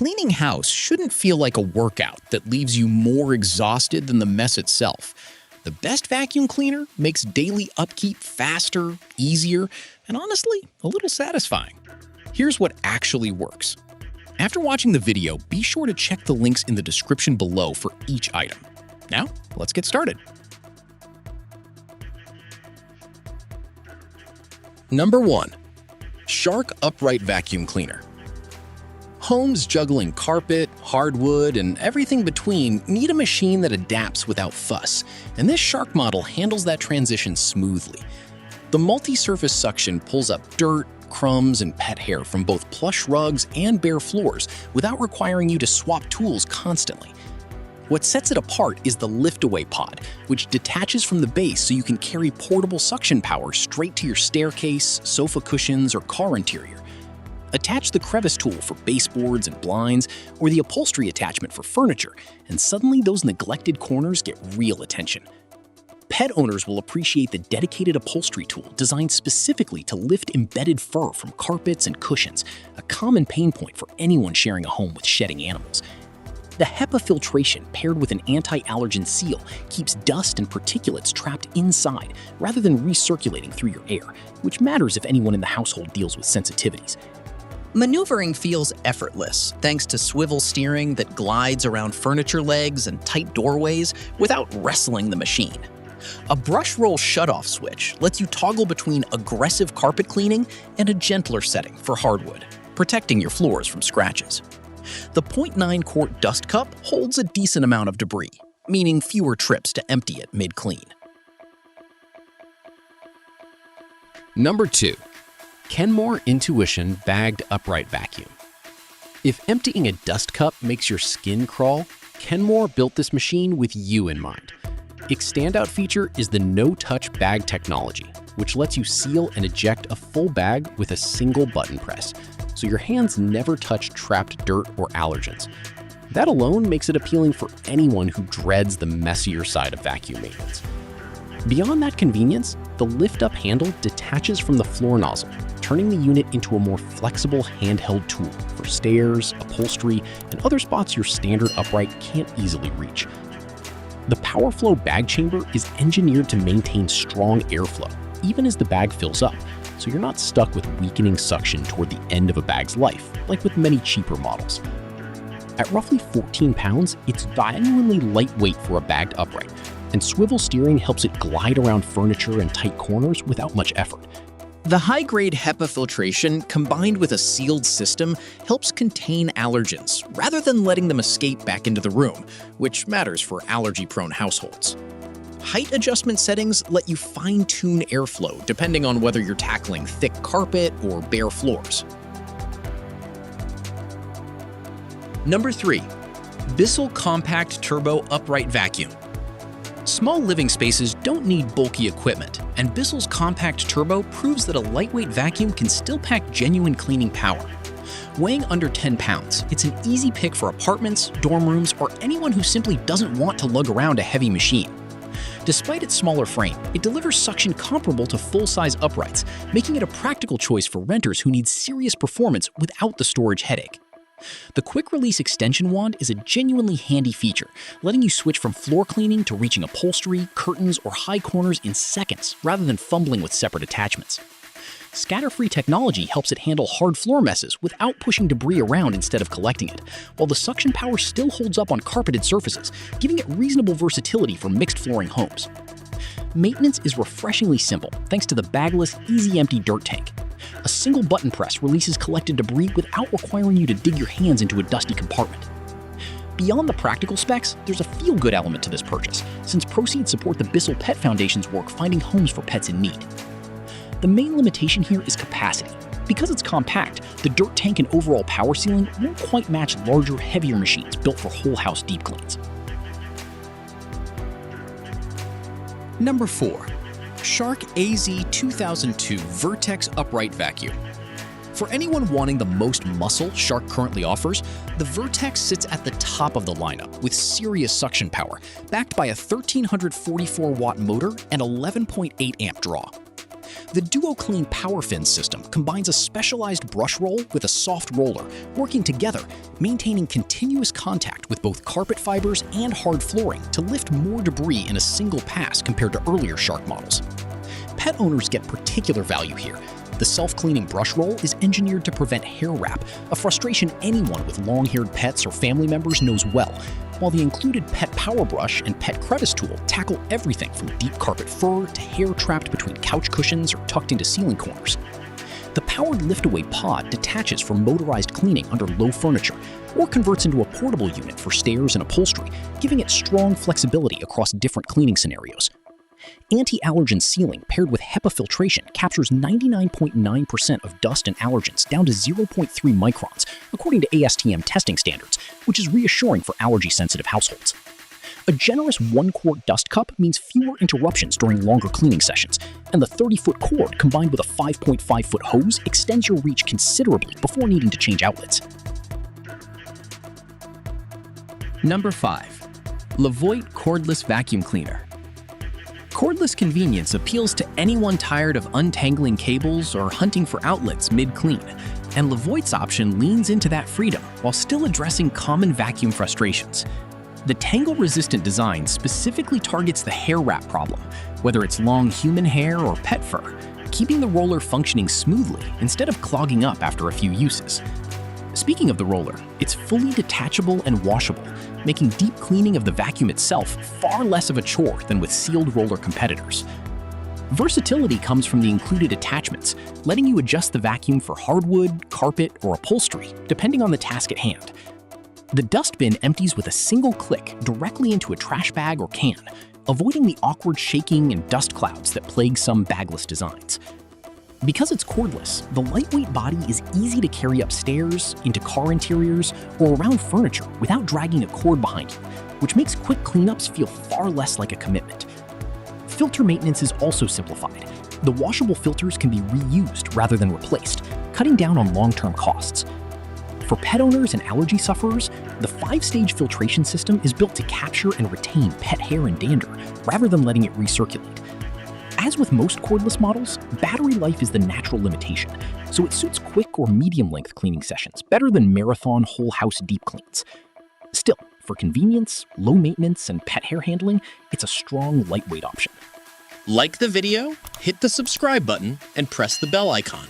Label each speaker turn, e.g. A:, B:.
A: Cleaning house shouldn't feel like a workout that leaves you more exhausted than the mess itself. The best vacuum cleaner makes daily upkeep faster, easier, and honestly, a little satisfying. Here's what actually works. After watching the video, be sure to check the links in the description below for each item. Now, let's get started. Number 1. Shark Upright Vacuum Cleaner. Homes juggling carpet, hardwood, and everything between need a machine that adapts without fuss, and this Shark model handles that transition smoothly. The multi-surface suction pulls up dirt, crumbs, and pet hair from both plush rugs and bare floors without requiring you to swap tools constantly. What sets it apart is the lift-away pod, which detaches from the base so you can carry portable suction power straight to your staircase, sofa cushions, or car interior. Attach the crevice tool for baseboards and blinds, or the upholstery attachment for furniture, and suddenly those neglected corners get real attention. Pet owners will appreciate the dedicated upholstery tool designed specifically to lift embedded fur from carpets and cushions, a common pain point for anyone sharing a home with shedding animals. The HEPA filtration paired with an anti-allergen seal keeps dust and particulates trapped inside rather than recirculating through your air, which matters if anyone in the household deals with sensitivities.
B: Maneuvering feels effortless thanks to swivel steering that glides around furniture legs and tight doorways without wrestling the machine. A brush roll shutoff switch lets you toggle between aggressive carpet cleaning and a gentler setting for hardwood, protecting your floors from scratches. The 0.9 quart dust cup holds a decent amount of debris, meaning fewer trips to empty it mid-clean.
A: Number 2. Kenmore Intuition Bagged Upright Vacuum. If emptying a dust cup makes your skin crawl, Kenmore built this machine with you in mind. Its standout feature is the no-touch bag technology, which lets you seal and eject a full bag with a single button press, so your hands never touch trapped dirt or allergens. That alone makes it appealing for anyone who dreads the messier side of vacuum maintenance. Beyond that convenience, the lift-up handle detaches from the floor nozzle, turning the unit into a more flexible handheld tool for stairs, upholstery, and other spots your standard upright can't easily reach. The PowerFlow bag chamber is engineered to maintain strong airflow, even as the bag fills up, so you're not stuck with weakening suction toward the end of a bag's life, like with many cheaper models. At roughly 14 pounds, it's genuinely lightweight for a bagged upright, and swivel steering helps it glide around furniture and tight corners without much effort.
B: The high-grade HEPA filtration combined with a sealed system helps contain allergens rather than letting them escape back into the room, which matters for allergy-prone households. Height adjustment settings let you fine-tune airflow depending on whether you're tackling thick carpet or bare floors. Number 3. Bissell Compact Turbo Upright Vacuum. Small living spaces don't need bulky equipment, and Bissell's Compact Turbo proves that a lightweight vacuum can still pack genuine cleaning power. Weighing under 10 pounds, it's an easy pick for apartments, dorm rooms, or anyone who simply doesn't want to lug around a heavy machine. Despite its smaller frame, it delivers suction comparable to full-size uprights, making it a practical choice for renters who need serious performance without the storage headache. The quick-release extension wand is a genuinely handy feature, letting you switch from floor cleaning to reaching upholstery, curtains, or high corners in seconds rather than fumbling with separate attachments. Scatter-free technology helps it handle hard floor messes without pushing debris around instead of collecting it, while the suction power still holds up on carpeted surfaces, giving it reasonable versatility for mixed flooring homes. Maintenance is refreshingly simple thanks to the bagless, easy-empty dirt tank. A single button press releases collected debris without requiring you to dig your hands into a dusty compartment. Beyond the practical specs, there's a feel-good element to this purchase, since proceeds support the Bissell Pet Foundation's work finding homes for pets in need. The main limitation here is capacity. Because it's compact, the dirt tank and overall power ceiling won't quite match larger, heavier machines built for whole house deep cleans. Number 4. Shark AZ 2002 Vertex Upright Vacuum. For anyone wanting the most muscle Shark currently offers, the Vertex sits at the top of the lineup with serious suction power, backed by a 1344-watt motor and 11.8 amp draw. The DuoClean Power Fin system combines a specialized brush roll with a soft roller, working together, maintaining continuous contact with both carpet fibers and hard flooring to lift more debris in a single pass compared to earlier Shark models. Pet owners get particular value here. The self-cleaning brush roll is engineered to prevent hair wrap, a frustration anyone with long-haired pets or family members knows well, while the included pet power brush and pet crevice tool tackle everything from deep carpet fur to hair trapped between couch cushions or tucked into ceiling corners. The powered lift-away pod detaches for motorized cleaning under low furniture, or converts into a portable unit for stairs and upholstery, giving it strong flexibility across different cleaning scenarios. Anti-allergen sealing paired with HEPA filtration captures 99.9% of dust and allergens down to 0.3 microns, according to ASTM testing standards, which is reassuring for allergy-sensitive households. A generous 1-quart dust cup means fewer interruptions during longer cleaning sessions, and the 30-foot cord combined with a 5.5-foot hose extends your reach considerably before needing to change outlets.
C: Number 5. LEVOIT Cordless Vacuum Cleaner. Cordless convenience appeals to anyone tired of untangling cables or hunting for outlets mid-clean, and LEVOIT's option leans into that freedom while still addressing common vacuum frustrations. The tangle-resistant design specifically targets the hair wrap problem, whether it's long human hair or pet fur, keeping the roller functioning smoothly instead of clogging up after a few uses. Speaking of the roller, it's fully detachable and washable, making deep cleaning of the vacuum itself far less of a chore than with sealed roller competitors. Versatility comes from the included attachments, letting you adjust the vacuum for hardwood, carpet, or upholstery, depending on the task at hand. The dustbin empties with a single click directly into a trash bag or can, avoiding the awkward shaking and dust clouds that plague some bagless designs. Because it's cordless, the lightweight body is easy to carry upstairs, into car interiors, or around furniture without dragging a cord behind you, which makes quick cleanups feel far less like a commitment. Filter maintenance is also simplified. The washable filters can be reused rather than replaced, cutting down on long-term costs. For pet owners and allergy sufferers, the 5-stage filtration system is built to capture and retain pet hair and dander, rather than letting it recirculate. As with most cordless models, battery life is the natural limitation, so it suits quick or medium-length cleaning sessions better than marathon whole house deep cleans. Still, for convenience, low maintenance, and pet hair handling, it's a strong, lightweight option.
A: Like the video, hit the subscribe button, and press the bell icon.